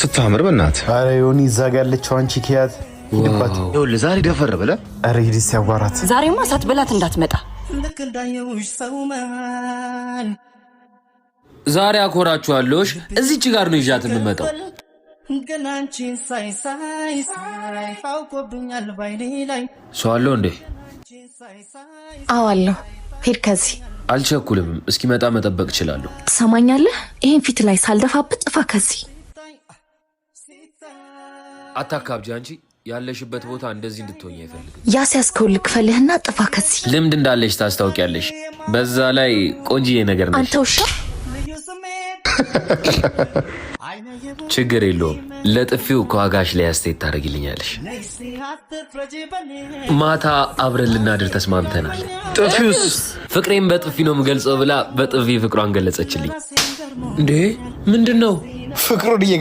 ስታምር በእናት አረ ዮኒ እዛ ጋር ያለችው አንቺ ኪያት ሂድባት። ይኸውልህ ዛሬ ደፈር ብለህ አረ ሂድስ ያዋራት። ዛሬማ ሳትበላት እንዳትመጣ። ዛሬ አኮራችኋለሽ። እዚች ጋር ነው ይዣት የምመጣው። ሰው አለው እንዴ? አዋለሁ። ሄድ ከዚህ አልቸኩልም። እስኪመጣ መጠበቅ እችላለሁ። ትሰማኛለህ? ይሄን ፊት ላይ ሳልደፋበት ጥፋ ከዚህ። አታካብጂ አንቺ። ያለሽበት ቦታ እንደዚህ እንድትሆኝ አይፈልግም። ያስያዝከውን ልክፈልህና ጥፋ ከዚህ። ልምድ እንዳለሽ ታስታውቂያለሽ። በዛ ላይ ቆንጂዬ ነገር ነሽ። አንተ ውሻ። ችግር የለውም። ለጥፊው ከዋጋሽ ላይ አስተያየት ታደርጊልኛለሽ። ማታ አብረን ልናድር ተስማምተናል። ጥፊውስ? ፍቅሬን በጥፊ ነው የምገልጸው ብላ በጥፊ ፍቅሯን ገለጸችልኝ። እንዴ ምንድን ነው ፍቅሩን